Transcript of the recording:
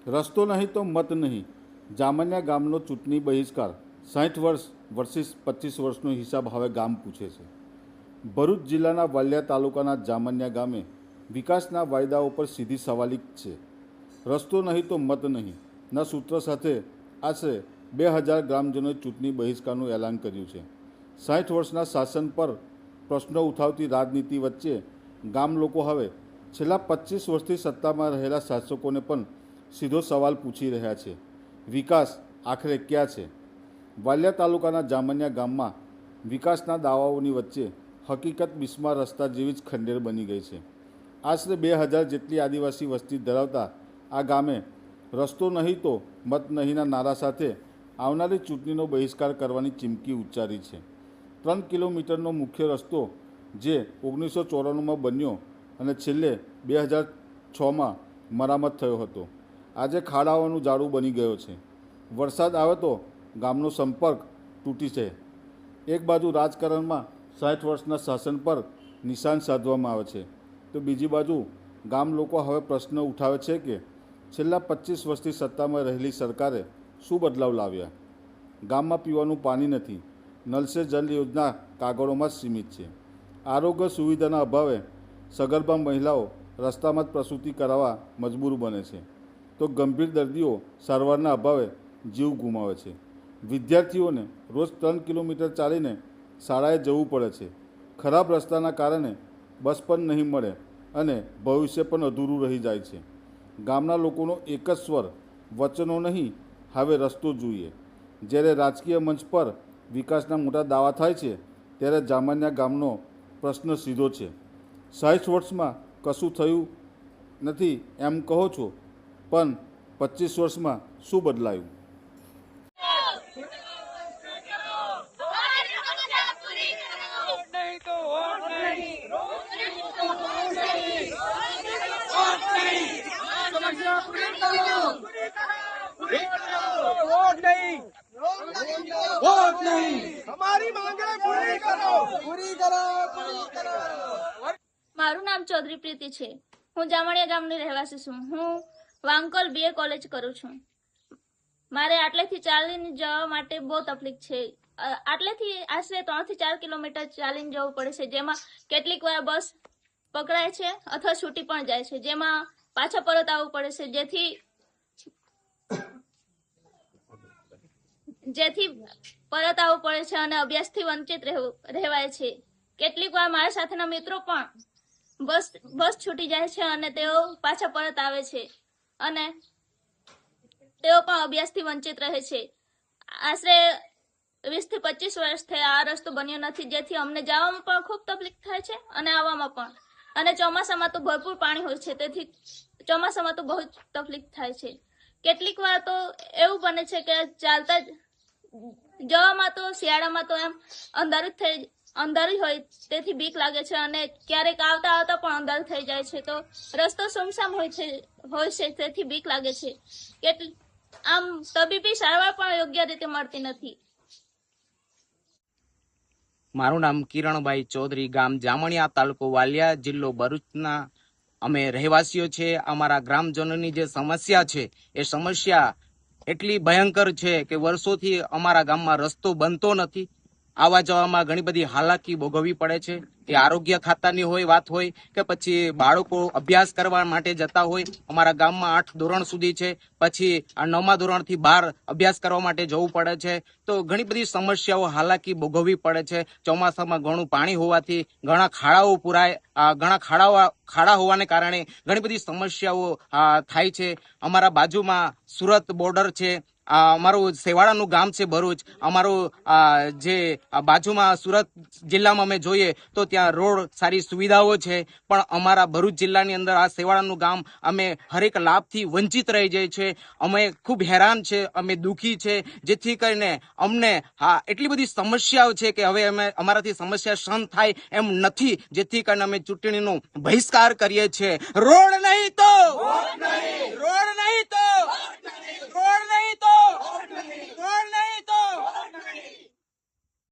રસ્તો નહીં તો મત નહીં. જામન્યા ગામનો ચૂંટણી બહિષ્કાર. 60 વર્ષ વર્સિસ 25 વર્ષનો હિસાબ હવે ગામ પૂછે છે. ભરૂચ જિલ્લાના વાલિયા તાલુકાના જામન્યા ગામે વિકાસના વાયદાઓ પર સીધી સવાલી છે. રસ્તો નહીં તો મત નહીં ના સૂત્ર સાથે આશરે 2000 ગ્રામજનોએ ચૂંટણી બહિષ્કારનું એલાન કર્યું છે. 60 વર્ષના શાસન પર પ્રશ્નો ઉઠાવતી રાજનીતિ વચ્ચે ગામ લોકો હવે છેલ્લા 25 વર્ષથી સત્તામાં રહેલા શાસકોને પણ સીધો સવાલ પૂછી રહ્યા છે. વિકાસ આખરે ક્યાં છે? વાલિયા તાલુકાના જામન્યા ગામમાં વિકાસના દાવાઓની વચ્ચે હકીકત બિસ્માર રસ્તા જેવી જ ખંડેર બની ગઈ છે. આશરે 2000 જેટલી આદિવાસી વસ્તી ધરાવતા આ ગામે રસ્તો નહીં તો મત નહીંના નારા સાથે આવનારી ચૂંટણીનો બહિષ્કાર કરવાની ચીમકી ઉચ્ચારી છે. 3 કિલોમીટરનો મુખ્ય રસ્તો જે 1994માં બન્યો અને છેલ્લે 2006માં મરામત થયો હતો, આજે ખાડાઓનું જાળું બની ગયો છે. વરસાદ આવે તો ગામનો સંપર્ક તૂટી છે. એક બાજુ રાજકારણમાં 60 વર્ષના શાસન પર નિશાન સાધવામાં આવે છે, તો બીજી બાજુ ગામ લોકો હવે પ્રશ્ન ઉઠાવે છે કે છેલ્લા 25 વર્ષથી સત્તામાં રહેલી સરકારે શું બદલાવ લાવ્યા? ગામમાં પીવાનું પાણી નથી. નલ સે જલ યોજના કાગળોમાં જ સીમિત છે. આરોગ્ય સુવિધાના અભાવે સગર્ભા મહિલાઓ રસ્તામાં જ પ્રસૂતિ કરાવવા મજબૂર બને છે, તો ગંભીર દર્દીઓ સારવારના અભાવે જીવ ગુમાવે છે. વિદ્યાર્થીઓને રોજ 3 કિલોમીટર ચાલીને શાળાએ જવું પડે છે. ખરાબ રસ્તાના કારણે બસ પણ નહીં મળે અને ભવિષ્ય પણ અધૂરું રહી જાય છે. ગામના લોકોનો એક જ સ્વર, વચનો નહીં, હવે રસ્તો જોઈએ. જ્યારે રાજકીય મંચ પર વિકાસના મોટા દાવા થાય છે, ત્યારે જામન્યા ગામનો પ્રશ્ન સીધો છે. 60 વર્ષમાં કશું થયું નથી એમ કહો છો, પણ 25 વર્ષમાં શું બદલાયું? મારું નામ ચૌધરી પ્રીતિ છે. હું જામણિયા ગામની રહેવાસી છું. હું વાંકોલ BA કોલેજ કરું છું. મારે આટલેથી ચાલીને જવા માટે બહુ તકલીફ છે. આટલેથી આશરે 3 થી 4 કિલોમીટર ચાલીને જવું પડે છે, જેમાં કેટલીક વાર બસ પકડાય છે અથવા છૂટી પણ જાય છે, જેમાં પાછા પરત આવવું પડે છે, જેથી પરત આવવું પડે છે અને અભ્યાસથી વંચિત રહેવાય છે. કેટલીક વાર મારા સાથેના મિત્રો પણ બસ છૂટી જાય છે અને તેઓ પાછા પરત આવે છે અને તેઓ પણ અભ્યાસથી વંચિત રહે છે. આશરે 20 થી 25 વર્ષથી આ રસ્તો બન્યો નથી, જેથી અમને જવામાં પણ ખૂબ તકલીફ થાય છે અને આવવામાં પણ. અને ચોમાસામાં તો ભરપૂર પાણી હોય છે, તેથી ચોમાસામાં તો બહુ જ તકલીફ થાય છે. કેટલીક વાર તો એવું બને છે કે ચાલતા જવામાં તો શિયાળામાં તો એમ અંધારું હોય, તેથી બીક લાગે છે અને ક્યારેક આવતા પણ અંધારું થઈ જાય છે, તો રસ્તો સુમસામ હોય છે, તેથી બીક લાગે છે. આમ તબીબી સારવાર પણ યોગ્ય રીતે મળતી નથી. મારું નામ કિરણભાઈ ચૌધરી, ગામ જામણિયા, તાલુકો વાલિયા, જિલ્લો ભરૂચના અમે રહેવાસીઓ છે. અમારા ગ્રામજનોની જે સમસ્યા છે એ સમસ્યા એટલી ભયંકર છે કે વર્ષોથી અમારા ગામમાં રસ્તો બનતો નથી. આવવા જવામાં ઘણી બધી હાલાકી ભોગવવી પડે છે. એ આરોગ્ય ખાતાની હોય વાત હોય કે પછી બાળકો અભ્યાસ કરવા માટે જતા હોય. અમારા ગામમાં 8 ધોરણ સુધી છે, પછી આ 9મા ધોરણથી 12 અભ્યાસ કરવા માટે જવું પડે છે. તો ઘણી બધી સમસ્યાઓ હાલાકી ભોગવવી પડે છે. ચોમાસામાં ઘણું પાણી હોવાથી ઘણા ખાડાઓ ખાડા હોવાને કારણે ઘણી બધી સમસ્યાઓ થાય છે. અમારા બાજુમાં સુરત બોર્ડર છે. અમારું સેવાડાનું ગામ છે ભરૂચ. અમારું જે બાજુમાં સુરત જિલ્લામાં અમે જોઈએ તો ત્યાં રોડ સારી સુવિધાઓ છે, પણ અમારા ભરૂચ જિલ્લાની અંદર આ સેવાડાનું ગામ અમે હરેક લાભથી વંચિત રહી જાય છે. અમે ખૂબ હેરાન છે, અમે દુઃખી છે, જેથી કરીને અમને એટલી બધી સમસ્યાઓ છે કે હવે અમારાથી સમસ્યા સહન થાય એમ નથી, જેથી કરીને અમે ચૂંટણીનો બહિષ્કાર કરીએ છીએ. રોડ નહીં તો